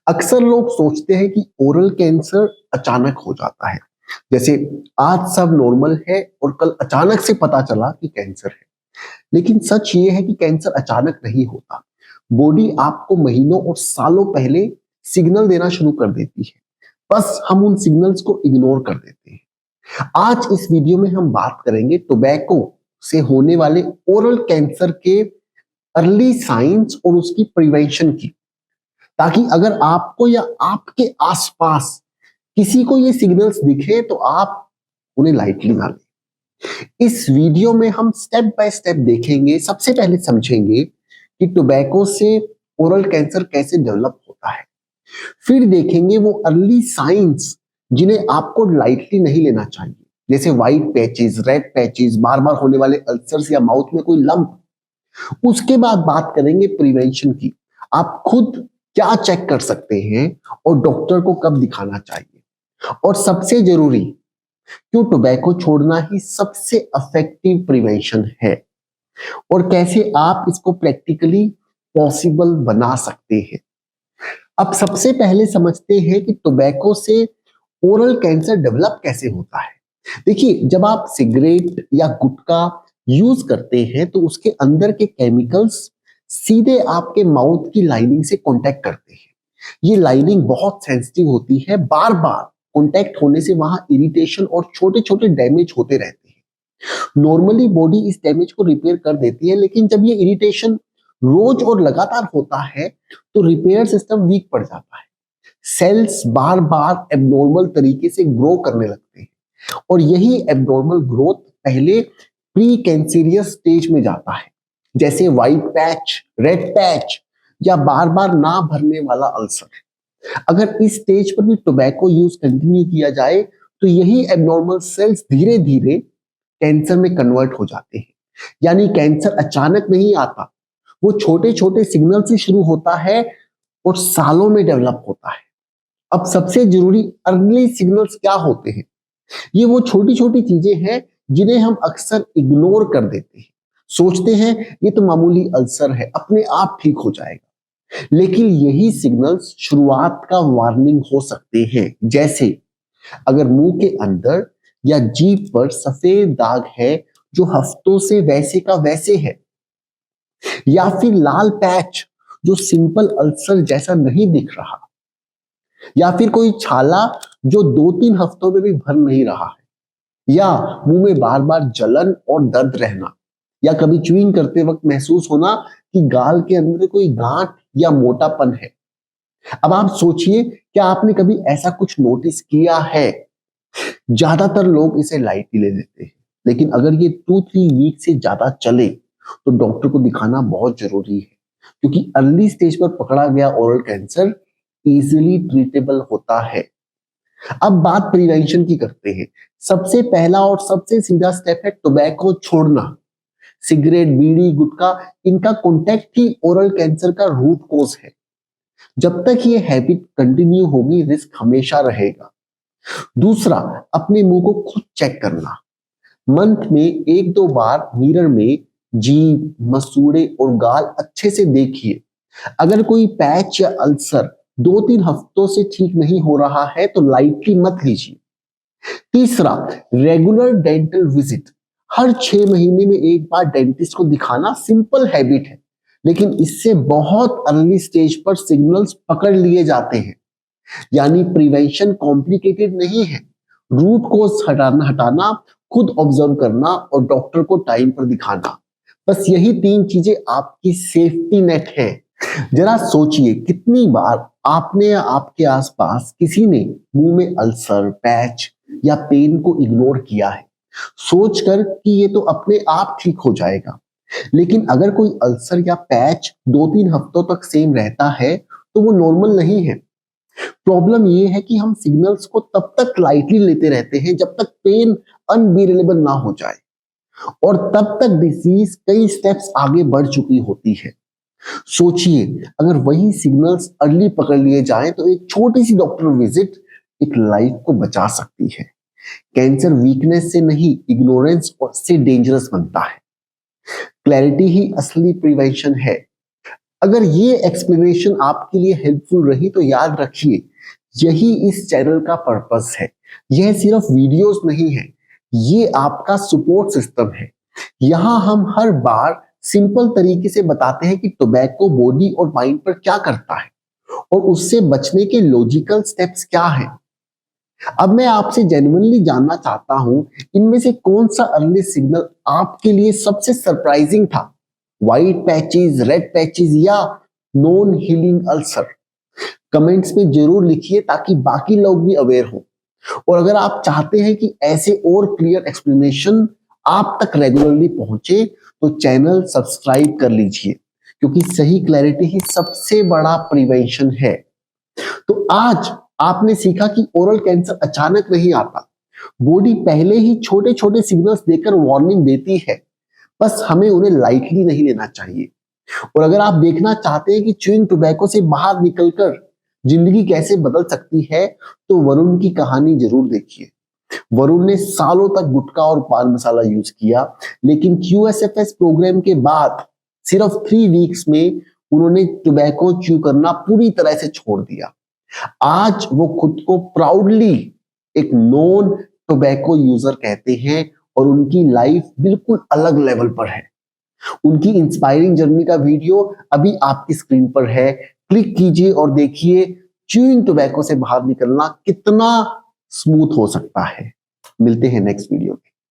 अक्सर लोग सोचते हैं कि ओरल कैंसर अचानक हो जाता है। जैसे आज सब नॉर्मल है और कल अचानक से पता चला कि कैंसर है। लेकिन सच ये है कि कैंसर अचानक नहीं होता। बॉडी आपको महीनों और सालों पहले सिग्नल देना शुरू कर देती है। बस हम उन सिग्नल्स को इग्नोर कर देते हैं। आज इस वीडियो में हम बात करेंगे टोबैको से होने वाले ओरल कैंसर के अर्ली साइंस और उसकी प्रिवेंशन की, ताकि अगर आपको या आपके आसपास किसी को ये सिग्नल्स दिखे तो आप उन्हें लाइटली ना लें। इस वीडियो में हम स्टेप बाय स्टेप देखेंगे। सबसे पहले समझेंगे कि टोबैको से ओरल कैंसर कैसे डेवलप होता है। फिर देखेंगे वो अर्ली साइंस जिन्हें आपको लाइटली नहीं लेना चाहिए, जैसे व्हाइट पैचेस, रेड पैचेस, बार बार होने वाले अल्सर्स या माउथ में कोई लंप। उसके बाद बात करेंगे प्रिवेंशन की। आप खुद क्या चेक कर सकते हैं और डॉक्टर को कब दिखाना चाहिए। और सबसे जरूरी, क्यों टोबैको छोड़ना ही सबसे इफेक्टिव प्रिवेंशन है और कैसे आप इसको प्रैक्टिकली पॉसिबल बना सकते हैं। अब सबसे पहले समझते हैं कि टोबैको से ओरल कैंसर डेवलप कैसे होता है। देखिए, जब आप सिगरेट या गुटखा यूज करते हैं तो उसके अंदर के केमिकल्स सीधे आपके माउथ की लाइनिंग से कांटेक्ट करते हैं। ये लाइनिंग बहुत सेंसिटिव होती है। बार बार कांटेक्ट होने से वहां इरिटेशन और छोटे छोटे डैमेज होते रहते हैं। नॉर्मली बॉडी इस डैमेज को रिपेयर कर देती है, लेकिन जब ये इरिटेशन रोज और लगातार होता है तो रिपेयर सिस्टम वीक पड़ जाता है। सेल्स बार बार एबनॉर्मल तरीके से ग्रो करने लगते हैं और यही एबनॉर्मल ग्रोथ पहले प्री कैंसरियस स्टेज में जाता है, जैसे व्हाइट पैच, रेड पैच या बार बार ना भरने वाला अल्सर। अगर इस स्टेज पर भी टोबैको यूज कंटिन्यू किया जाए तो यही एबनॉर्मल सेल्स धीरे धीरे कैंसर में कन्वर्ट हो जाते हैं। यानी कैंसर अचानक नहीं आता, वो छोटे छोटे सिग्नल से शुरू होता है और सालों में डेवलप होता है। अब सबसे जरूरी अर्ली सिग्नल्स क्या होते हैं? ये वो छोटी छोटी चीजें हैं जिन्हें हम अक्सर इग्नोर कर देते हैं। सोचते हैं ये तो मामूली अल्सर है, अपने आप ठीक हो जाएगा। लेकिन यही सिग्नल्स शुरुआत का वार्निंग हो सकते हैं। जैसे अगर मुंह के अंदर या जीभ पर सफेद दाग है जो हफ्तों से वैसे का वैसे है, या फिर लाल पैच जो सिंपल अल्सर जैसा नहीं दिख रहा, या फिर कोई छाला जो 2-3 हफ्तों में भी भर नहीं रहा है, या मुंह में बार बार जलन और दर्द रहना, या कभी च्यूइंग करते वक्त महसूस होना कि गाल के अंदर कोई गांठ या मोटापन है। अब आप सोचिए, क्या आपने कभी ऐसा कुछ नोटिस किया है? ज्यादातर लोग इसे लाइटली ले लेते हैं, लेकिन अगर ये 2-3 वीक से ज्यादा चले तो डॉक्टर को दिखाना बहुत जरूरी है, क्योंकि अर्ली स्टेज पर पकड़ा गया ओरल कैंसर इजीली ट्रीटेबल होता है। अब बात प्रिवेंशन की करते हैं। सबसे पहला और सबसे सीधा स्टेप है टोबैको छोड़ना। सिगरेट, बीड़ी, गुटखा, इनका कॉन्टेक्ट ही ओरल कैंसर का रूट कोज है। जब तक ये हैबिट कंटिन्यू होगी, रिस्क हमेशा रहेगा। दूसरा, अपने मुंह को खुद चेक करना। मंथ में 1-2 बार मिरर में जीभ, मसूड़े और गाल अच्छे से देखिए। अगर कोई पैच या अल्सर 2-3 हफ्तों से ठीक नहीं हो रहा है तो लाइटली मत लीजिए। तीसरा, रेगुलर डेंटल विजिट। हर 6 महीने में एक बार डेंटिस्ट को दिखाना सिंपल हैबिट है, लेकिन इससे बहुत अर्ली स्टेज पर सिग्नल्स पकड़ लिए जाते हैं। यानी प्रिवेंशन कॉम्प्लिकेटेड नहीं है। रूट कोज हटाना, खुद ऑब्जर्व करना और डॉक्टर को टाइम पर दिखाना, बस यही 3 चीजें आपकी सेफ्टी नेट है। जरा सोचिए, कितनी बार आपने या आपके आसपास किसी ने मुंह में अल्सर, पैच या पेन को इग्नोर किया है, सोचकर कि ये तो अपने आप ठीक हो जाएगा। लेकिन अगर कोई अल्सर या पैच 2-3 हफ्तों तक सेम रहता है तो वो नॉर्मल नहीं है। प्रॉब्लम ये है कि हम सिग्नल्स को तब तक लाइटली लेते रहते हैं जब तक पेन अनबीरेबल ना हो जाए, और तब तक डिजीज कई स्टेप्स आगे बढ़ चुकी होती है। सोचिए, अगर वही सिग्नल्स अर्ली पकड़ लिए जाएं तो एक छोटी सी डॉक्टर विजिट एक लाइफ को बचा सकती है। कैंसर वीकनेस से नहीं, इग्नोरेंस से डेंजरस बनता है। क्लैरिटी ही असली प्रिवेंशन है। अगर ये एक्सप्लेनेशन आपके लिए हेल्पफुल रही तो याद रखिए, यही इस चैनल का पर्पस है। यह सिर्फ वीडियोस नहीं है, ये आपका सपोर्ट सिस्टम है। यहाँ हम हर बार सिंपल तरीके से बताते हैं कि टोबैको बॉडी और माइंड पर क्या करता है और उससे बचने के लॉजिकल स्टेप्स क्या हैं। अब मैं आपसे जेन्युइनली जानना चाहता हूं, इनमें से कौन सा अर्ली सिग्नल आपके लिए सबसे सरप्राइजिंग था? व्हाइट पैचेस, रेड पैचेस या नॉन हीलिंग अल्सर? कमेंट्स में जरूर लिखिए ताकि बाकी लोग भी अवेयर हो। और अगर आप चाहते हैं कि ऐसे और क्लियर एक्सप्लेनेशन आप तक रेगुलरली पहुंचे तो चैनल सब्सक्राइब कर लीजिए, क्योंकि सही क्लैरिटी ही सबसे बड़ा प्रिवेंशन है। तो आज आपने सीखा कि ओरल कैंसर अचानक नहीं आता, बॉडी पहले ही छोटे छोटे सिग्नल्स देकर वार्निंग देती है, बस हमें उन्हें लाइटली नहीं लेना चाहिए। और अगर आप देखना चाहते हैं कि च्यूइंग टोबैको से बाहर निकलकर जिंदगी कैसे बदल सकती है, तो वरुण की कहानी जरूर देखिए। वरुण ने सालों तक गुटखा और पान मसाला यूज किया, लेकिन QSFS प्रोग्राम के बाद सिर्फ 3 वीक्स में उन्होंने टोबैको च्यू करना पूरी तरह से छोड़ दिया। आज वो खुद को प्राउडली एक नॉन टोबैको यूजर कहते हैं और उनकी लाइफ बिल्कुल अलग लेवल पर है। उनकी इंस्पायरिंग जर्नी का वीडियो अभी आपकी स्क्रीन पर है, क्लिक कीजिए और देखिए च्यूइंग टोबैको से बाहर निकलना कितना स्मूथ हो सकता है। मिलते हैं नेक्स्ट वीडियो में।